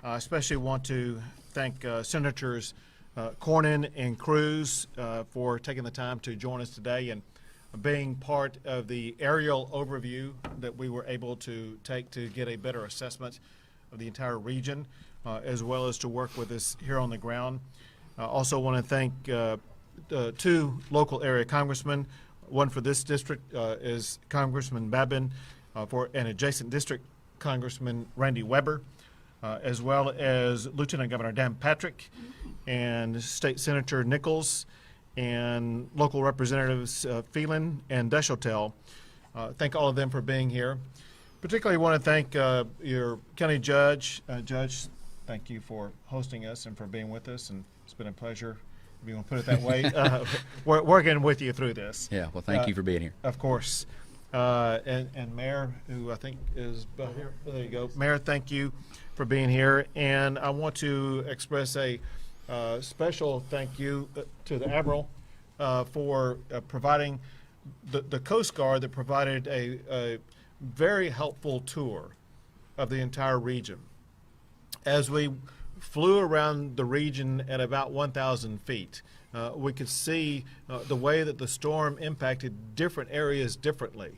I especially want to thank Senators Cornyn and Cruz for taking the time to join us today and being part of the aerial overview that we were able to take to get a better assessment of the entire region, as well as to work with us here on the ground. I also want to thank two local area congressmen. One for this district is Congressman Weber, for an adjacent district, Congressman Randy Weber, as well as Lieutenant Governor Dan Patrick and State Senator Nichols and local representatives Phelan and Deshotel. Thank all of them for being here. Particularly want to thank your county judge. Judge, thank you for hosting us and for being with us, and it's been a pleasure, if you want to put it that way, working with you through this. Yeah, well, thank you for being here. Of course. And Mayor, who I think is here. There you go. Mayor, thank you for being here. And I want to express a special thank you to the Admiral for providing the Coast Guard that provided a very helpful tour of the entire region. As we flew around the region at about 1,000 feet, we could see the way that the storm impacted different areas differently.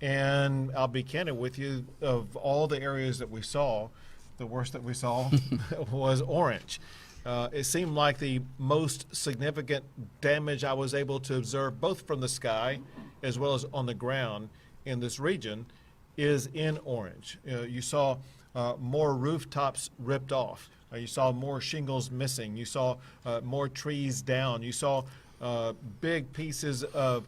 And I'll be candid with you, of all the areas that we saw, the worst that we saw was orange. It seemed like the most significant damage I was able to observe, both from the sky as well as on the ground in this region, is in orange. You saw more rooftops ripped off. You saw more shingles missing. You saw more trees down. You saw big pieces of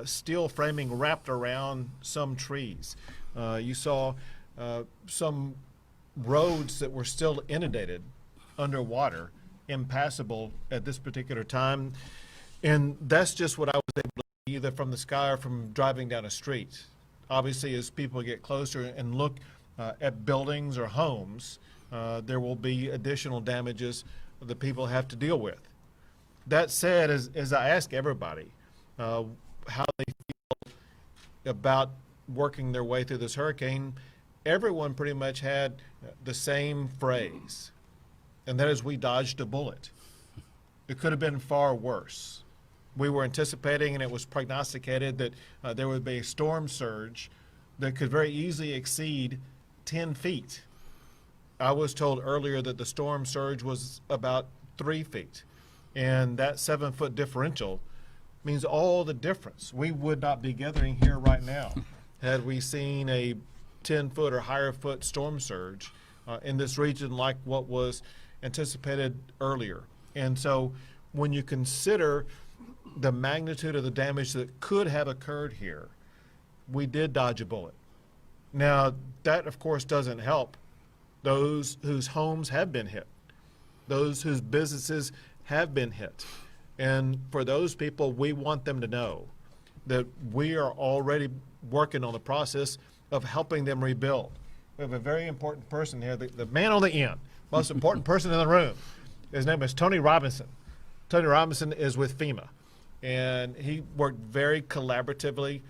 steel framing wrapped around some trees. You saw some roads that were still inundated underwater, impassable at this particular time. And that's just what I was able to see, either from the sky or from driving down a street. Obviously, as people get closer and look at buildings or homes, there will be additional damages that people have to deal with. That said, as I ask everybody how they feel about working their way through this hurricane, everyone pretty much had the same phrase, and that is, we dodged a bullet. It could have been far worse. We were anticipating, and it was prognosticated, that there would be a storm surge that could very easily exceed 10 feet. I was told earlier that the storm surge was about 3 feet, and that 7-foot differential means all the difference. We would not be gathering here right now had we seen a 10-foot or higher foot storm surge in this region like what was anticipated earlier. And so when you consider the magnitude of the damage that could have occurred here, we did dodge a bullet. Now, that of course doesn't help those whose homes have been hit, those whose businesses have been hit. And for those people, we want them to know that we are already working on the process of helping them rebuild. We have a very important person here, the man on the end, most important person in the room. His name is Tony Robinson. Tony Robinson is with FEMA, and he worked very collaboratively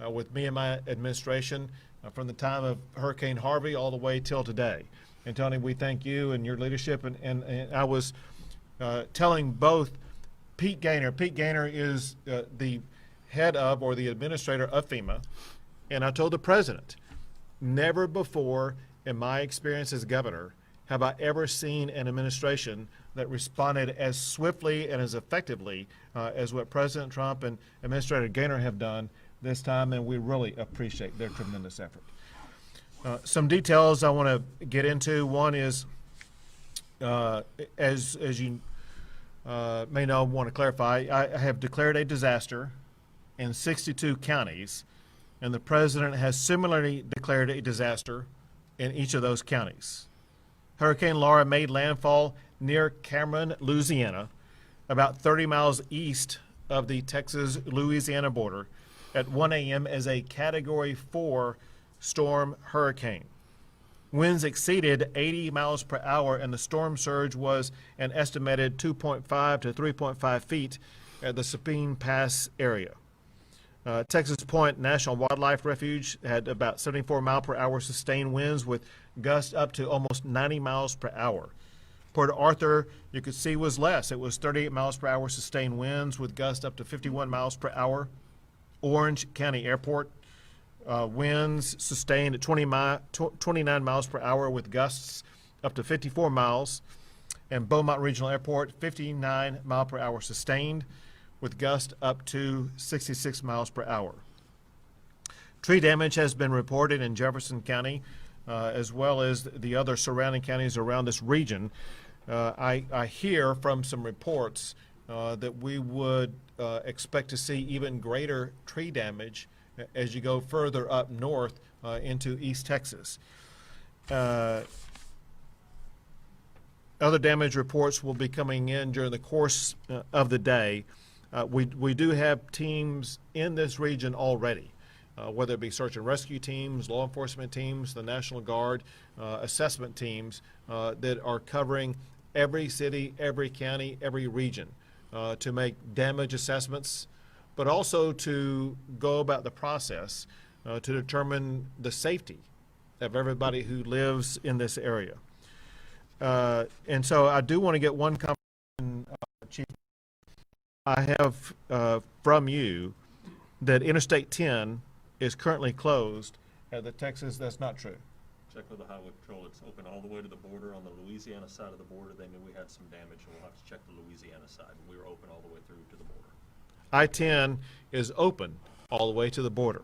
with me and my administration from the time of Hurricane Harvey all the way till today. And Tony, we thank you and your leadership. And I was telling both Pete Gaynor. Pete Gaynor is the head of, or the administrator of FEMA. And I told the president, never before in my experience as governor have I ever seen an administration that responded as swiftly and as effectively as what President Trump and Administrator Gaynor have done this time, and we really appreciate their tremendous effort. Some details I want to get into. One is, as you may know, want to clarify, I have declared a disaster in 62 counties, and the president has similarly declared a disaster in each of those counties. Hurricane Laura made landfall near Cameron, Louisiana, about 30 miles east of the Texas-Louisiana border at 1 a.m. as a Category 4 storm hurricane. Winds exceeded 80 miles per hour, and the storm surge was an estimated 2.5 to 3.5 feet at the Sabine Pass area. Texas Point National Wildlife Refuge had about 74 mile per hour sustained winds with gusts up to almost 90 miles per hour. Port Arthur, you could see, was less. It was 38 miles per hour sustained winds with gusts up to 51 miles per hour. Orange County Airport, winds sustained at 29 miles per hour with gusts up to 54 miles. And Beaumont Regional Airport, 59 mile per hour sustained with gusts up to 66 miles per hour. Tree damage has been reported in Jefferson County, as well as the other surrounding counties around this region. I hear from some reports that we would expect to see even greater tree damage as you go further up north into East Texas. Other damage reports will be coming in during the course of the day. We do have teams in this region already, whether it be search and rescue teams, law enforcement teams, the National Guard, assessment teams that are covering every city, every county, every region to make damage assessments, but also to go about the process to determine the safety of everybody who lives in this area. And so I do want to get one comment, Chief. I have from you that Interstate 10 is currently closed at the Texas. That's not true. Check with the Highway Patrol. It's open all the way to the border. On the Louisiana side of the border, they knew we had some damage, and we'll have to check the Louisiana side. We were open all the way through to the border. I-10 is open all the way to the border.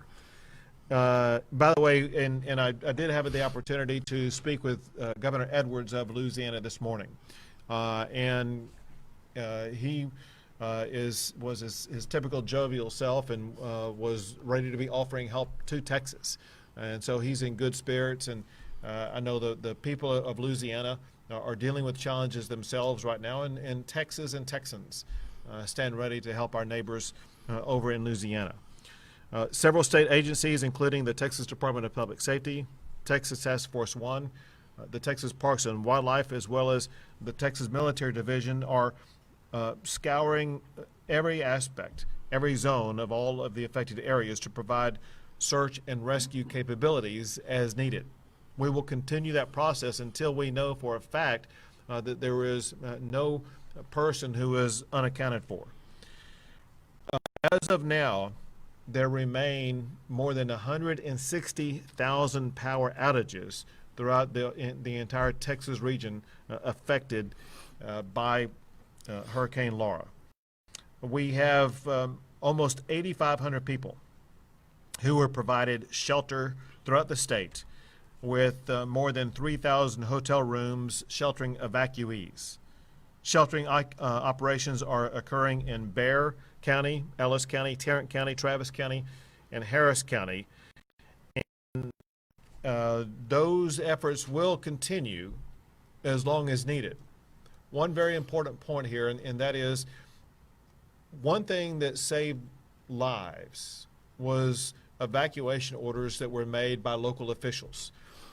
By the way, and I did have the opportunity to speak with Governor Edwards of Louisiana this morning, and he was his typical jovial self and was ready to be offering help to Texas, and so he's in good spirits. And I know the people of Louisiana are dealing with challenges themselves right now, and Texas and Texans stand ready to help our neighbors over in Louisiana. Several state agencies, including the Texas Department of Public Safety, Texas Task Force 1, the Texas Parks and Wildlife, as well as the Texas Military Division, are scouring every aspect, every zone of all of the affected areas to provide search and rescue capabilities as needed. We will continue that process until we know for a fact that there is no person who is unaccounted for. As of now, there remain more than 160,000 power outages throughout the entire Texas region affected by Hurricane Laura. We have almost 8,500 people who were provided shelter throughout the state, with more than 3,000 hotel rooms sheltering evacuees. Sheltering operations are occurring in Bexar County, Ellis County, Tarrant County, Travis County, and Harris County. And those efforts will continue as long as needed. One very important point here, and that is one thing that saved lives was evacuation orders that were made by local officials.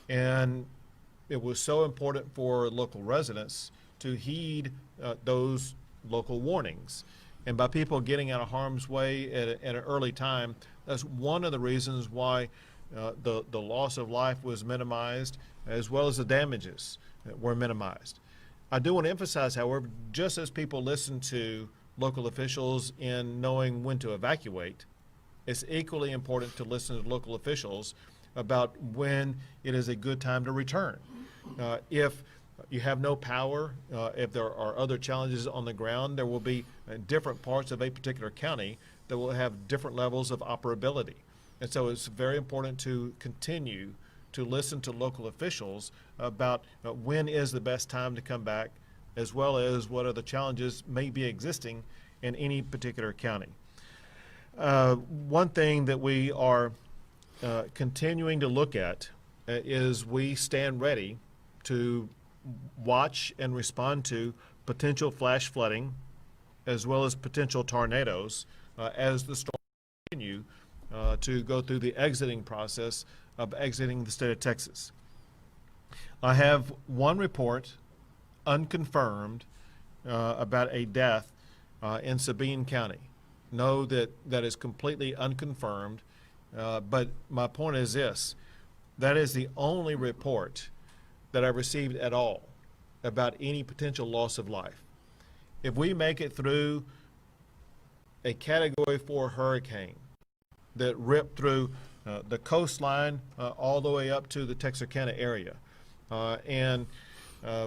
And it was so important for local residents to heed those local warnings. And by people getting out of harm's way at an early time, that's one of the reasons why the loss of life was minimized, as well as the damages were minimized. I do want to emphasize, however, just as people listen to local officials in knowing when to evacuate, it's equally important to listen to local officials about when it is a good time to return. If you have no power, if there are other challenges on the ground, there will be different parts of a particular county that will have different levels of operability. And so it's very important to continue to listen to local officials about when is the best time to come back, as well as what other challenges may be existing in any particular county. One thing that we are continuing to look at is we stand ready to watch and respond to potential flash flooding, as well as potential tornadoes as the storm continue to go through the exiting process of exiting the state of Texas. I have one report, unconfirmed, about a death in Sabine County. know that that is completely unconfirmed. But my point is this: that is the only report that I received at all about any potential loss of life. If we make it through a Category 4 hurricane that ripped through the coastline all the way up to the Texarkana area, and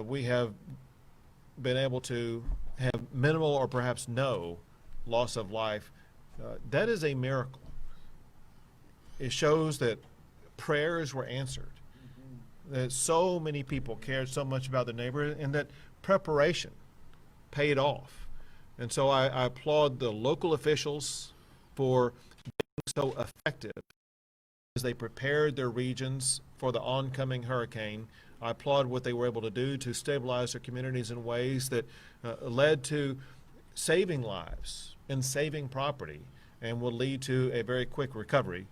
we have been able to have minimal or perhaps no loss of life, that is a miracle. It shows that prayers were answered, that so many people cared so much about their neighbor, and that preparation paid off. And so I applaud the local officials for being so effective as they prepared their regions for the oncoming hurricane. I applaud what they were able to do to stabilize their communities in ways that led to saving lives and saving property and will lead to a very quick recovery.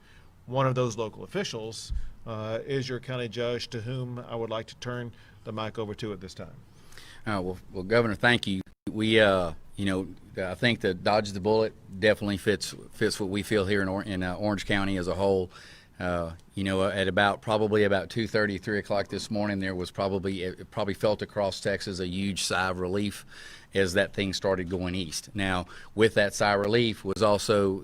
One of those local officials is your county judge, to whom I would like to turn the mic over to at this time. Well, Governor, thank you. We, I think the dodge the bullet definitely fits what we feel here in Orange County as a whole. At probably about 2:30, 3 o'clock this morning, there was it probably felt across Texas a huge sigh of relief as that thing started going east. Now, with that sigh of relief was also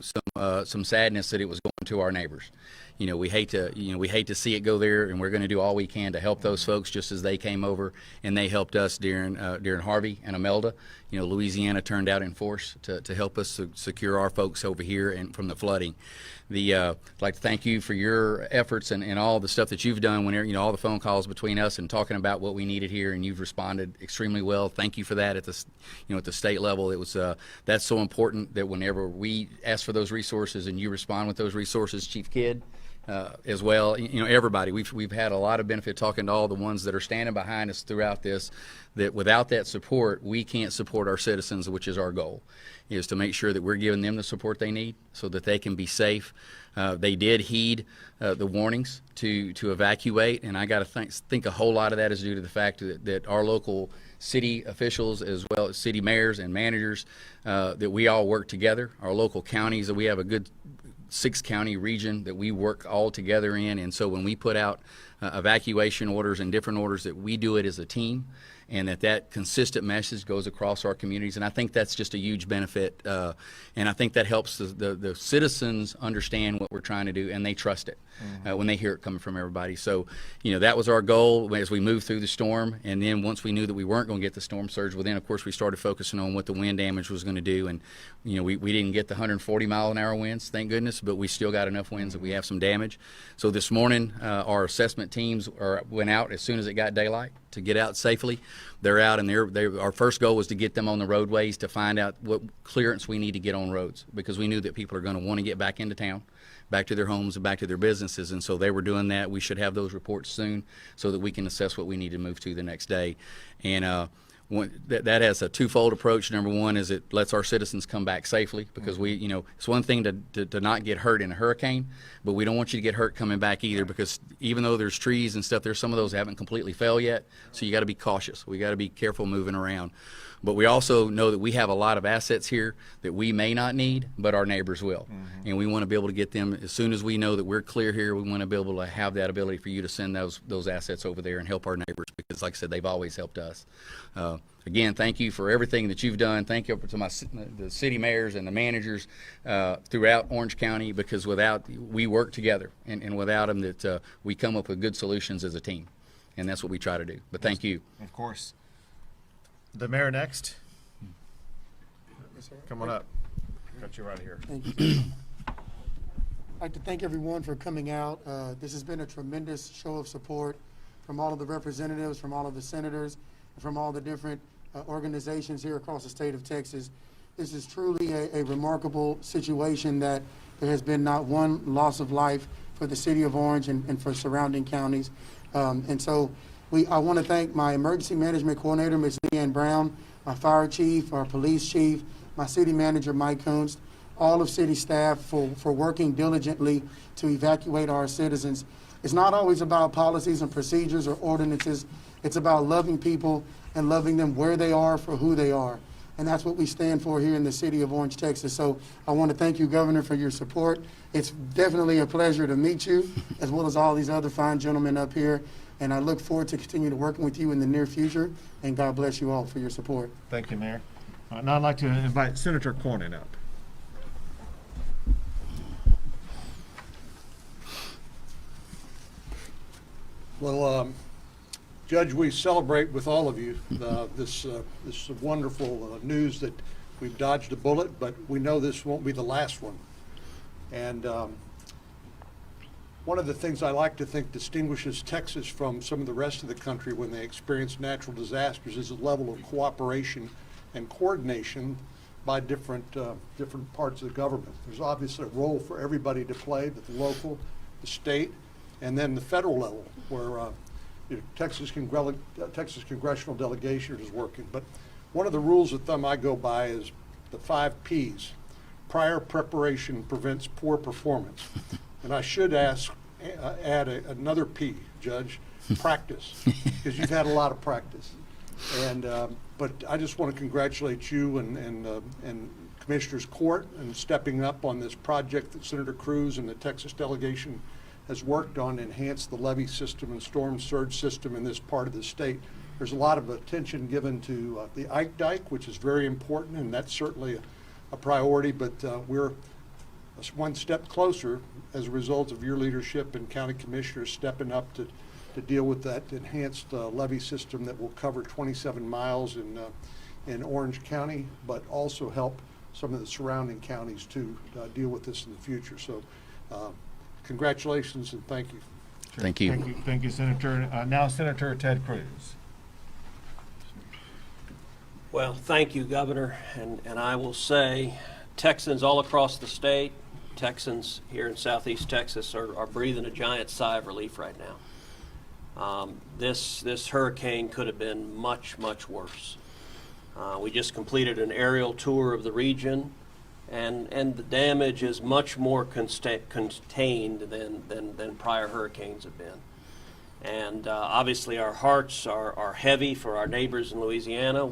some sadness that it was going to our neighbors. We hate to see it go there, and we're going to do all we can to help those folks, just as they came over and they helped us during Harvey and Imelda. Louisiana turned out in force to help us secure our folks over here and from the flooding. I'd like to thank you for your efforts and all the stuff that you've done. Whenever all the phone calls between us and talking about what we needed here, and you've responded extremely well. Thank you for that at the state level. It was that's so important that whenever we ask for those resources and you respond with those resources, Chief Kidd. As well, everybody. We've had a lot of benefit talking to all the ones that are standing behind us throughout this. That without that support, we can't support our citizens, which is our goal, is to make sure that we're giving them the support they need so that they can be safe. They did heed the warnings to evacuate, and I got to think a whole lot of that is due to the fact that our local city officials, as well as city mayors and managers, that we all work together. Our local counties, that we have a good 6-county region that we work all together in, and so when we put out evacuation orders and different orders, that we do it as a team, and that consistent message goes across our communities. And I think that's just a huge benefit, and I think that helps the citizens understand what we're trying to do, and they trust it when they hear it coming from everybody. So that was our goal as we moved through the storm, and then once we knew that we weren't going to get the storm surge, well then of course we started focusing on what the wind damage was going to do. And we didn't get the 140-mile-an-hour winds, thank goodness, but we still got enough winds that we have some damage. So this morning our assessment teams went out as soon as it got daylight to get out safely. They're out, and our first goal was to get them on the roadways to find out what clearance we need to get on roads, because we knew that people are going to want to get back into town, back to their homes and back to their businesses, and so they were doing that. We should have those reports soon so that we can assess what we need to move to the next day. And that has a twofold approach. Number one is it lets our citizens come back safely, because it's one thing to not get hurt in a hurricane, but we don't want you to get hurt coming back either, because even though there's trees and stuff, there's some of those that haven't completely fell yet, so you got to be cautious. We got to be careful moving around. But we also know that we have a lot of assets here that we may not need, but our neighbors will. And we want to be able to get them as soon as we know that we're clear here. We want to be able to have that ability for you to send those assets over there and help our neighbors, because like I said, they've always helped us. Again, thank you for everything that you've done. Thank you to the city mayors and the managers throughout Orange County, because we work together, and without them we come up with good solutions as a team, and that's what we try to do. But thank you. Of course. The mayor next. Yes, sir. Come on up. Got you right here. Thank you. I'd like to thank everyone for coming out. This has been a tremendous show of support from all of the representatives, from all of the senators, from all the different organizations here across the state of Texas. This is truly a remarkable situation, that there has been not one loss of life for the city of Orange and for surrounding counties. And so I want to thank my emergency management coordinator, Ms. Leanne Brown, my fire chief, our police chief, my city manager, Mike Kunst, all of city staff for working diligently to evacuate our citizens. It's not always about policies and procedures or ordinances. It's about loving people and loving them where they are for who they are. and that's what we stand for here in the city of Orange, Texas. So I want to thank you, Governor, for your support. It's definitely a pleasure to meet you, as well as all these other fine gentlemen up here, and I look forward to continue to working with you in the near future, and God bless you all for your support. Thank you, Mayor. Now I'd like to invite Senator Cornyn up. Well, Judge, we celebrate with all of you this wonderful news that we've dodged a bullet, but we know this won't be the last one. And one of the things I like to think distinguishes Texas from some of the rest of the country when they experience natural disasters is the level of cooperation and coordination by different parts of the government. There's obviously a role for everybody to play, the local, the state, and then the federal level, where Texas congressional delegation is working. But one of the rules of thumb I go by is the 5 Ps. Prior preparation prevents poor performance. And I should add another P, Judge, practice, because you've had a lot of practice. And but I just want to congratulate you and Commissioners Court in stepping up on this project that Senator Cruz and the Texas delegation has worked on to enhance the levee system and storm surge system in this part of the state. There's a lot of attention given to the Ike Dike, which is very important, and that's certainly a priority, but we're one step closer as a result of your leadership and county commissioners stepping up to deal with that enhanced levee system that will cover 27 miles in Orange County, but also help some of the surrounding counties to deal with this in the future. So congratulations and thank you. Thank you. Thank you, Senator. Now Senator Ted Cruz. Well, thank you, Governor, and I will say Texans all across the state, Texans here in Southeast Texas are breathing a giant sigh of relief right now. This hurricane could have been much, much worse. We just completed an aerial tour of the region, and the damage is much more contained than prior hurricanes have been. And obviously our hearts are heavy for our neighbors in Louisiana,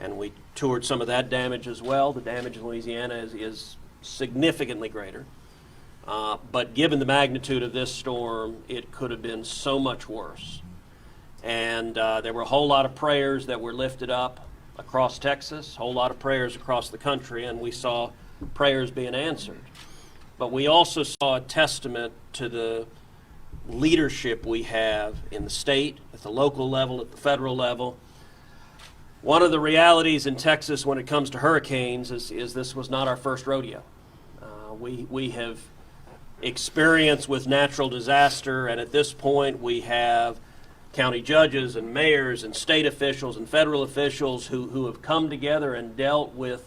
and we toured some of that damage as well. The damage in Louisiana is significantly greater. But given the magnitude of this storm, it could have been so much worse. And there were a whole lot of prayers that were lifted up across Texas, a whole lot of prayers across the country, and we saw prayers being answered. But we also saw a testament to the leadership we have in the state, at the local level, at the federal level. One of the realities in Texas when it comes to hurricanes is this was not our first rodeo. We have experience with natural disaster, and at this point we have county judges and mayors and state officials and federal officials who have come together and dealt with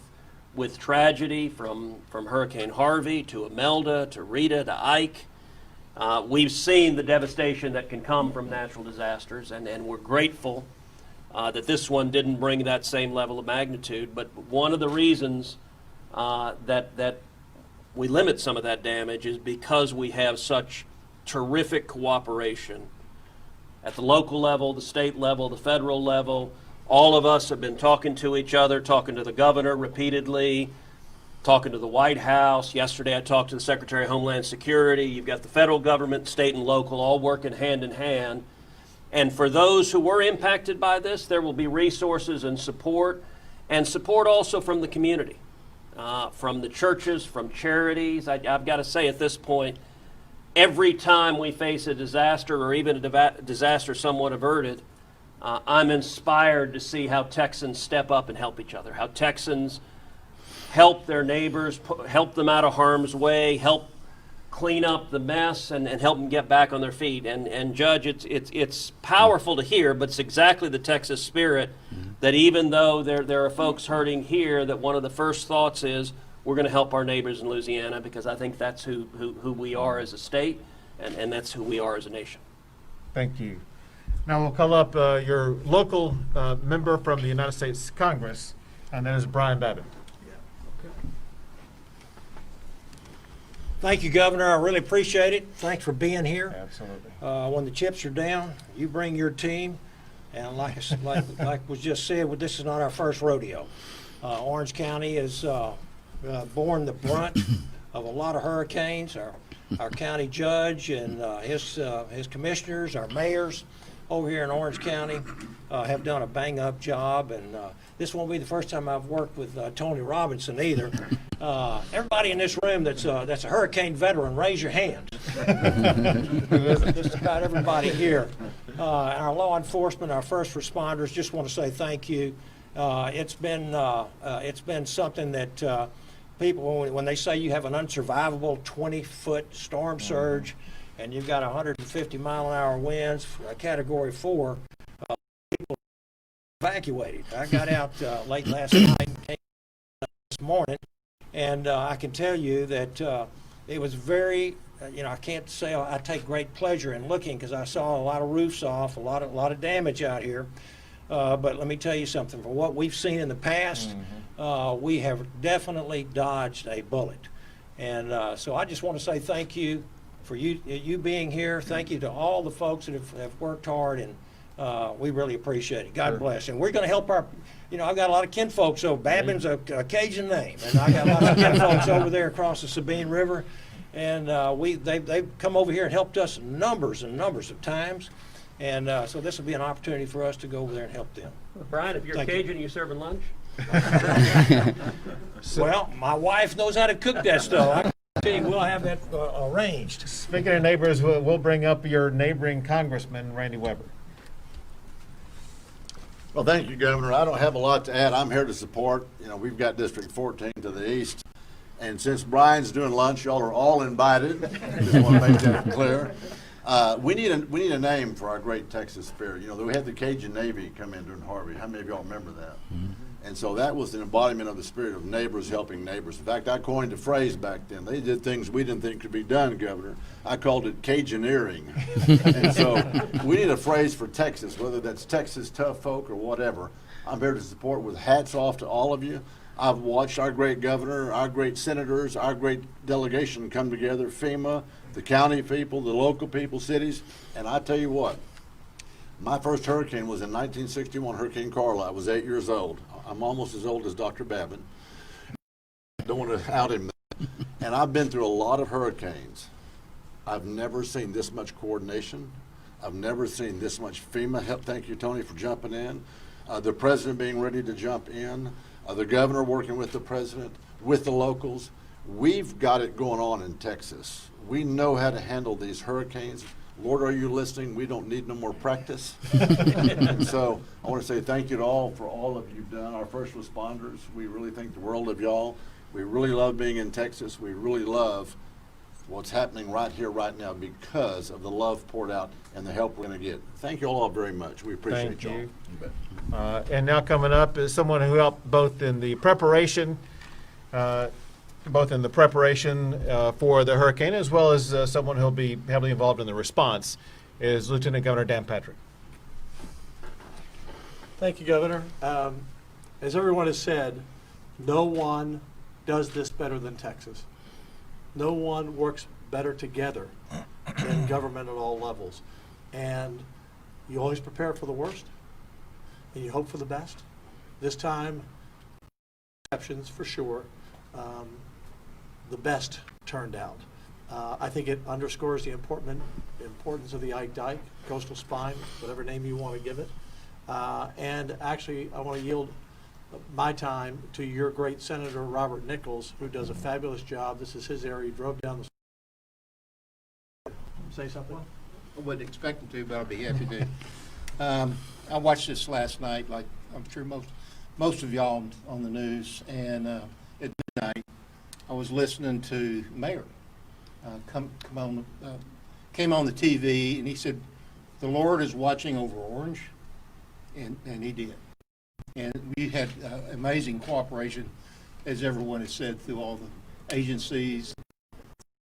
tragedy from Hurricane Harvey to Imelda to Rita to Ike. We've seen the devastation that can come from natural disasters, and we're grateful that this one didn't bring that same level of magnitude. But one of the reasons that we limit some of that damage is because we have such terrific cooperation at the local level, the state level, the federal level. All of us have been talking to each other, talking to the governor repeatedly, talking to the White House. Yesterday I talked to the Secretary of Homeland Security. You've got the federal government, state and local, all working hand in hand. And for those who were impacted by this, there will be resources and support also from the community, from the churches, from charities. I've got to say at this point, every time we face a disaster or even a disaster somewhat averted, I'm inspired to see how Texans step up and help each other, how Texans help their neighbors, help them out of harm's way, help clean up the mess and help them get back on their feet. And Judge, it's powerful to hear, but it's exactly the Texas spirit that even though there are folks hurting here, that one of the first thoughts is, we're going to help our neighbors in Louisiana, because I think that's who we are as a state, and that's who we are as a nation. Thank you. Now we'll call up your local member from the United States Congress, and that is Brian Babbitt. Thank you, Governor. I really appreciate it. Thanks for being here. Absolutely. When the chips are down, you bring your team, And like was just said, well, this is not our first rodeo. Orange County has borne the brunt of a lot of hurricanes. Our county judge and his commissioners, our mayors over here in Orange County have done a bang-up job, and this won't be the first time I've worked with Tony Robinson either. Everybody in this room that's a hurricane veteran, raise your hand. Just about everybody here. Our law enforcement, our first responders, just want to say thank you. It's been something that people, when they say you have an unsurvivable 20-foot storm surge and you've got 150-mile-an-hour winds, Category 4, people evacuated. I got out late last night and came this morning, and I can tell you that it was very, I can't say I take great pleasure in looking because I saw a lot of roofs off, a lot of damage out here. But let me tell you something. For what we've seen in the past, we have definitely dodged a bullet. And so I just want to say thank you for you being here. Thank you to all the folks that have worked hard, and we really appreciate it. God bless. And we're going to help our, I've got a lot of kinfolks over. Babin's a Cajun name, and I got a lot of kinfolks over there across the Sabine River. And they've come over here and helped us numbers and numbers of times. And so this will be an opportunity for us to go over there and help them. Brian, if you're Thank Cajun, are you serving lunch? Well, my wife knows how to cook that stuff. I can tell you, we'll have that arranged. Speaking of neighbors, we'll bring up your neighboring Congressman Randy Weber. Well, thank you, Governor. I don't have a lot to add. I'm here to support. We've got District 14 to the east. And since Brian's doing lunch, y'all are all invited. Just want to make that clear. We need a name for our great Texas spirit. We had the Cajun Navy come in during Harvey. How many of y'all remember that? Mm-hmm. And so that was an embodiment of the spirit of neighbors helping neighbors. In fact, I coined a phrase back then. They did things we didn't think could be done, Governor. I called it Cajuneering. And so we need a phrase for Texas, whether that's Texas tough folk or whatever. I'm here to support with hats off to all of you. I've watched our great governor, our great senators, our great delegation come together, FEMA, the county people, the local people, cities, and I tell you what, my first hurricane was in 1961, Hurricane Carla. I was 8 years old. I'm almost as old as Dr. Babin. Don't want to out him. And I've been through a lot of hurricanes. I've never seen this much coordination. I've never seen this much FEMA help. Thank you, Tony, for jumping in. The president being ready to jump in. The governor working with the president, with the locals. We've got it going on in Texas. We know how to handle these hurricanes. Lord, are you listening? We don't need no more practice. And so I want to say thank you to all for all of you've done. Our first responders, we really think the world of y'all. We really love being in Texas. We really love what's happening right here, right now, because of the love poured out and the help we're going to get. Thank you all very much. We appreciate y'all. You. And now coming up is someone who helped both in the preparation for the hurricane, as well as someone who'll be heavily involved in the response, is Lieutenant Governor Dan Patrick. Thank you, Governor. As everyone has said, no one does this better than Texas. No one works better together than government at all levels. And you always prepare for the worst, and you hope for the best. This time, exceptions for sure. The best turned out. I think it underscores the importance of the Ike Dike, coastal spine, whatever name you want to give it. And actually, I want to yield my time to your great Senator Robert Nichols, who does a fabulous job. This is his area. He drove down the... Say something? I wouldn't expect him to, but I'll be happy to. I watched this last night, like I'm sure most of y'all on the news, and at midnight, I was listening to the mayor came on the TV, and he said, "The Lord is watching over Orange," and he did. And we had amazing cooperation, as everyone has said, through all the agencies,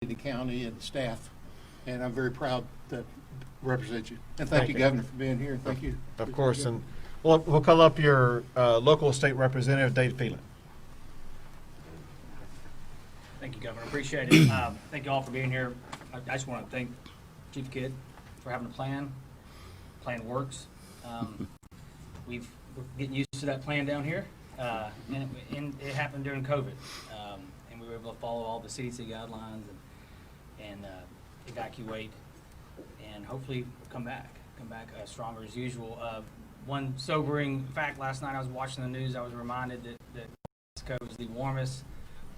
the county, and the staff. And I'm very proud to represent you. And thank you, Governor, for being here. And thank you. Of course. And we'll call up your local state representative, Dave Phelan. Thank you, Governor. Appreciate it. Thank you all for being here. I just want to thank Chief Kidd for having a plan. Plan works. We're getting used to that plan down here, and it happened during COVID, and we were able to follow all the CDC guidelines and evacuate, and hopefully come back stronger as usual. One sobering fact: last night I was watching the news. I was reminded that Mexico is the warmest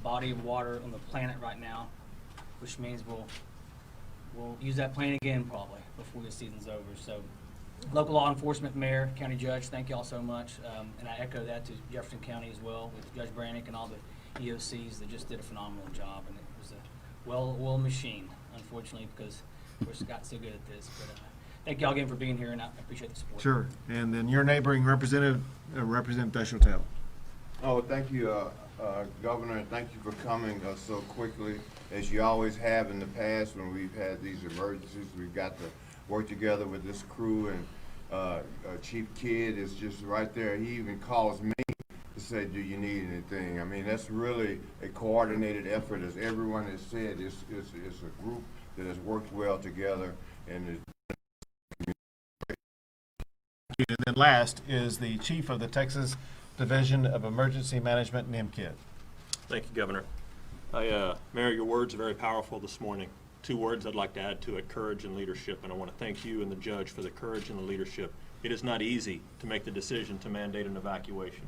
body of water on the planet right now, which means we'll use that plane again probably before the season's over. So, local law enforcement, mayor, county judge, thank you all so much, and I echo that to Jefferson County as well with Judge Brannick and all the EOCs that just did a phenomenal job, and it was a well-oiled machine, unfortunately, because we're got so good at this. But thank you all again for being here, and I appreciate the support. Sure. And then your neighboring representative, Representative Deschantel. Oh, thank you, Governor, and thank you for coming so quickly, as you always have in the past when we've had these emergencies. We've got to work together with this crew, and Chief Kidd is just right there. He even calls me to say, do you need anything? I mean, that's really a coordinated effort, as everyone has said. It's a group that has worked well together, and is. And then last is the chief of the Texas Division of Emergency Management, Nim Kidd. Thank you, Governor. Mayor, your words are very powerful this morning. Two words I'd like to add to it: courage and leadership. And I want to thank you and the judge for the courage and the leadership. It is not easy to make the decision to mandate an evacuation.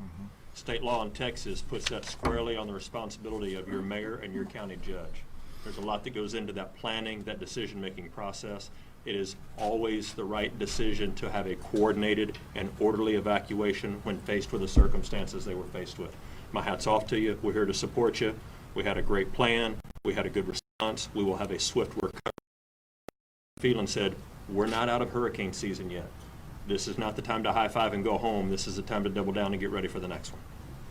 State law in Texas puts that squarely on the responsibility of your mayor and your county judge. There's a lot that goes into that planning, that decision-making process. It is always the right decision to have a coordinated and orderly evacuation when faced with the circumstances they were faced with. My hat's off to you. We're here to support you. We had a great plan. We had a good response. We will have a swift recovery. Phelan said, we're not out of hurricane season yet. This is not the time to high-five and go home. This is the time to double down and get ready for the next one.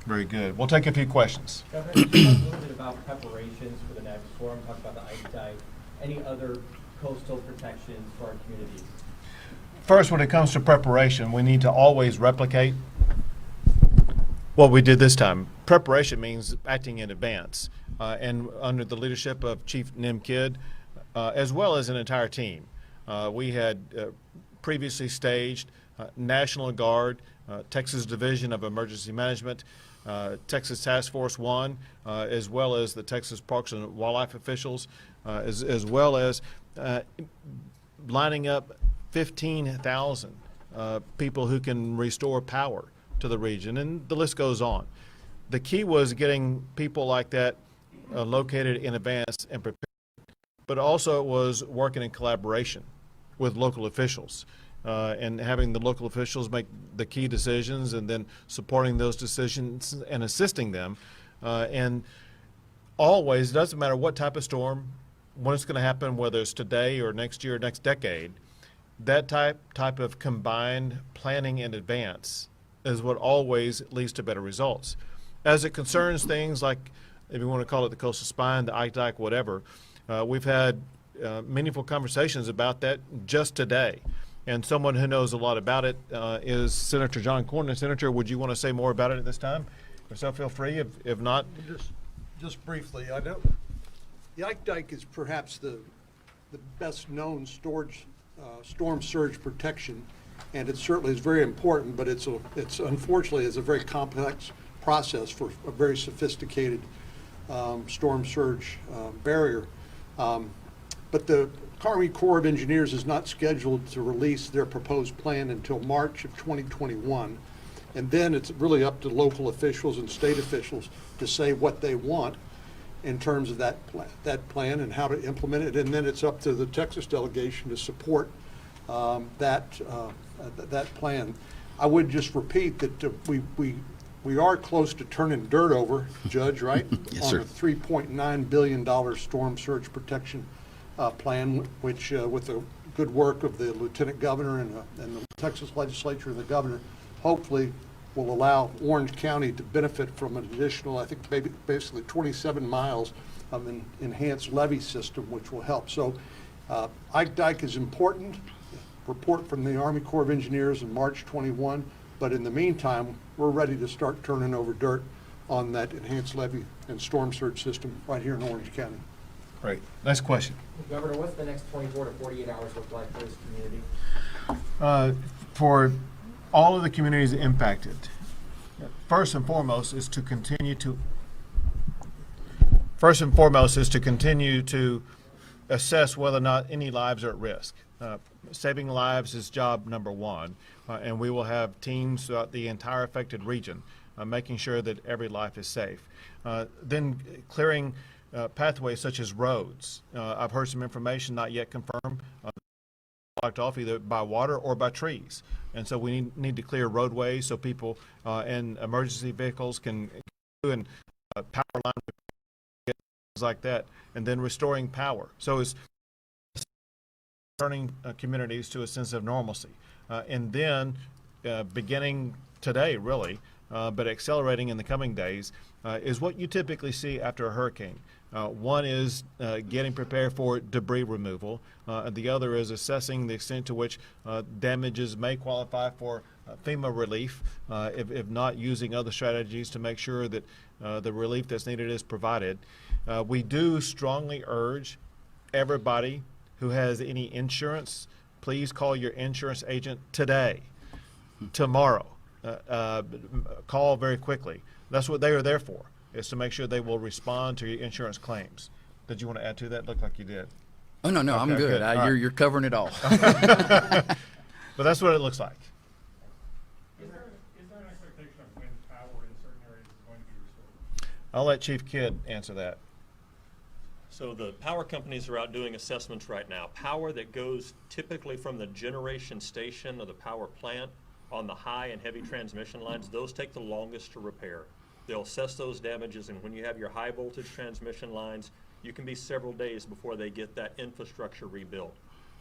Very good. We'll take a few questions. Governor, can you talk a little bit about preparations for the next storm? Talk about the ice dike. Any other coastal protections for our communities? First, when it comes to preparation, we need to always replicate what we did this time. Preparation means acting in advance, and under the leadership of Chief Nim Kidd, as well as an entire team. We had previously staged National Guard, Texas Division of Emergency Management, Texas Task Force 1, as well as the Texas Parks and Wildlife officials, as well as lining up 15,000 people who can restore power to the region, and the list goes on. The key was getting people like that located in advance and prepared, but also it was working in collaboration with local officials and having the local officials make the key decisions and then supporting those decisions and assisting them. And always, it doesn't matter what type of storm, when it's going to happen, whether it's today or next year or next decade, that type of combined planning in advance is what always leads to better results. As it concerns things like, if you want to call it the coastal spine, the ice dike, whatever, we've had meaningful conversations about that just today. And someone who knows a lot about it is Senator John Cornyn. Senator, would you want to say more about it at this time? So feel free. If not, Just briefly, I know the ice dike is perhaps the best known storm surge protection, and it certainly is very important. But it's unfortunately is a very complex process for a very sophisticated storm surge barrier. But the Army Corps of Engineers is not scheduled to release their proposed plan until March of 2021. And then it's really up to local officials and state officials to say what they want in terms of that plan and how to implement it. And then it's up to the Texas delegation to support that plan. I would just repeat that we are close to turning dirt over, Judge, right? Yes, sir. On a $3.9 billion storm surge protection plan, which with the good work of the Lieutenant Governor and the Texas Legislature and the Governor, hopefully will allow Orange County to benefit from an additional, I think, basically 27 miles of an enhanced levee system, which will help. So Ike Dike is important. Report from the Army Corps of Engineers in March 21. But in the meantime, we're ready to start turning over dirt on that enhanced levee and storm surge system right here in Orange County. great. Next question. Governor, what's the next 24 to 48 hours look like for this community? For all of the communities impacted, first and foremost is to continue to assess whether or not any lives are at risk. Saving lives is job number one, and we will have teams throughout the entire affected region making sure that every life is safe. Then clearing pathways such as roads. I've heard some information not yet confirmed, blocked off either by water or by trees. And so we need to clear roadways so people and emergency vehicles can go and power line things like that, and then restoring power. So it's returning communities to a sense of normalcy. And then beginning today, really, but accelerating in the coming days, is what you typically see after a hurricane. One is getting prepared for debris removal. The other is assessing the extent to which damages may qualify for FEMA relief, if not using other strategies to make sure that the relief that's needed is provided. We do strongly urge everybody who has any insurance, please call your insurance agent today, tomorrow. Call very quickly. That's what they are there for, is to make sure they will respond to your insurance claims. Did you want to add to that? Looked like you did. Oh, no, I'm Okay, good. good. All right. You're covering it all. But that's what it looks like. Is there an expectation of when power in certain areas is going to be restored? I'll let Chief Kidd answer that. So the power companies are out doing assessments right now. Power that goes typically from the generation station or the power plant on the high and heavy transmission lines, those take the longest to repair. They'll assess those damages, and when you have your high voltage transmission lines, you can be several days before they get that infrastructure rebuilt.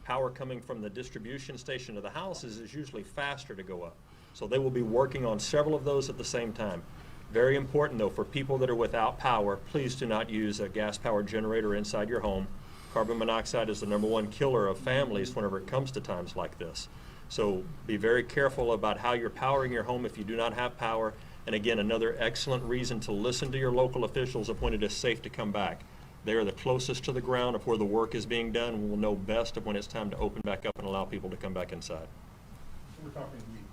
Power coming from the distribution station to the houses is usually faster to go up. So they will be working on several of those at the same time. Very important though, for people that are without power, please do not use a gas powered generator inside your home. Carbon monoxide is the #1 killer of families whenever it comes to times like this. So be very careful about how you're powering your home if you do not have power. And again, another excellent reason to listen to your local officials of when it is safe to come back. They are the closest to the ground of where the work is being done and will know best of when it's time to open back up and allow people to come back inside. So we're talking weeks.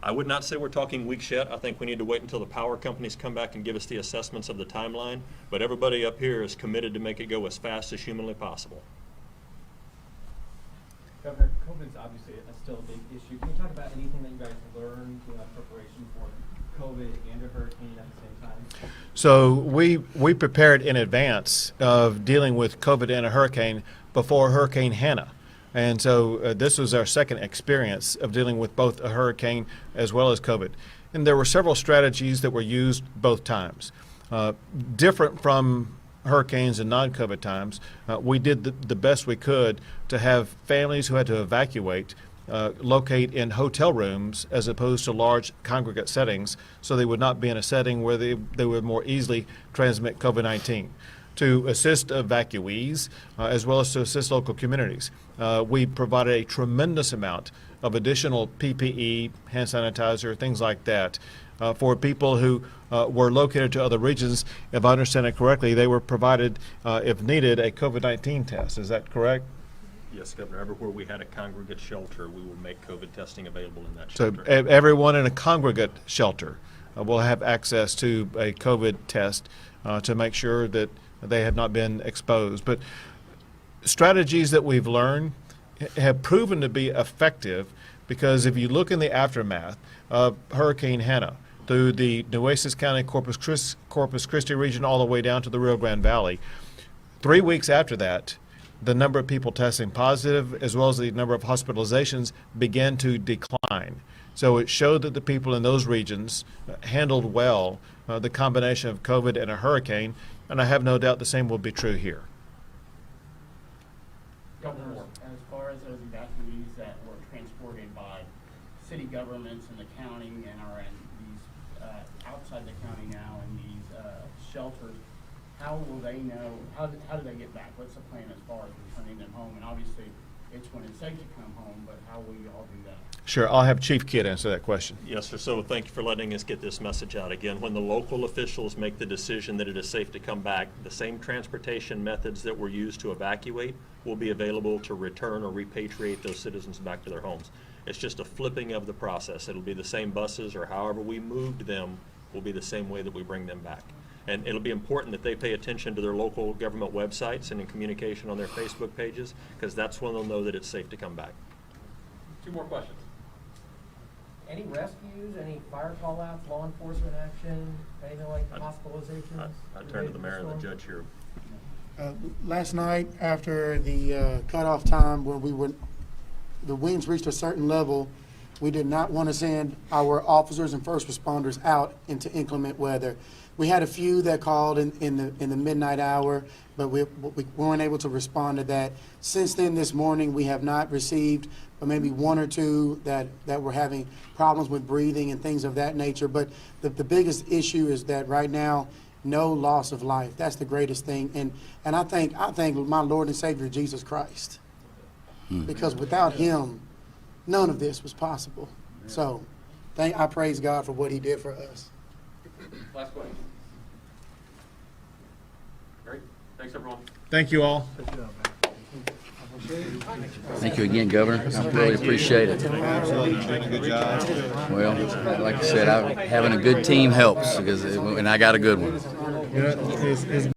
I would not say we're talking weeks yet. I think we need to wait until the power companies come back and give us the assessments of the timeline. But everybody up here is committed to make it go as fast as humanly possible. Governor, COVID is obviously still a big issue. Can you talk about anything that you guys have learned in preparation for COVID and a hurricane at the same time? So we prepared in advance of dealing with COVID and a hurricane before Hurricane Hannah. And so this was our second experience of dealing with both a hurricane as well as COVID. And there were several strategies that were used both times. Different from hurricanes and non-COVID times, we did the best we could to have families who had to evacuate locate in hotel rooms as opposed to large congregate settings, so they would not be in a setting where they would more easily transmit COVID-19. To assist evacuees as well as to assist local communities, we provided a tremendous amount of additional PPE, hand sanitizer, things like that. For people who were located to other regions, if I understand it correctly, they were provided, if needed, a COVID-19 test. Is that correct? Yes, Governor. Everywhere we had a congregate shelter, we will make COVID testing available in that So shelter. everyone in a congregate shelter will have access to a COVID test to make sure that they have not been exposed. But strategies that we've learned have proven to be effective, because if you look in the aftermath of Hurricane Hannah, through the Nueces County, Corpus Christi region, all the way down to the Rio Grande Valley, 3 weeks after that, the number of people testing positive as well as the number of hospitalizations began to decline. So it showed that the people in those regions handled well the combination of COVID and a hurricane, and I have no doubt the same will be true here. Governor, as far as those evacuees that were transported by city governments in the county and are in these outside the county now in these shelters, how will they know, how do they get back? What's the plan as far as returning them home? And obviously, it's when it's safe to come home, but how will you all do that? Sure, I'll have Chief Kidd answer that question. Yes, sir. So thank you for letting us get this message out. Again, when the local officials make the decision that it is safe to come back, the same transportation methods that were used to evacuate will be available to return or repatriate those citizens back to their homes. It's just a flipping of the process. It'll be the same buses, or however we moved them will be the same way that we bring them back. And it'll be important that they pay attention to their local government websites and in communication on their Facebook pages, because that's when they'll know that it's safe to come back. 2 more questions. Any rescues, any fire call-outs, law enforcement action, anything like hospitalizations? I turn to the mayor and the judge here. Last night, after the cutoff time, when the winds reached a certain level, we did not want to send our officers and first responders out into inclement weather. We had a few that called in the midnight hour, but we weren't able to respond to that. Since then, this morning, we have not received maybe 1 or 2 that were having problems with breathing and things of that nature. But the biggest issue is that right now, no loss of life. That's the greatest thing. And I thank my Lord and Savior, Jesus Christ. Because without him, none of this was possible. So I praise God for what he did for us. Last question. Great. Thanks, everyone. Thank you all. Thank you again, Governor. I really appreciate it. Absolutely, you're doing a good job. Well, like I said, having a good team helps, because and I got a good one. Yeah, it's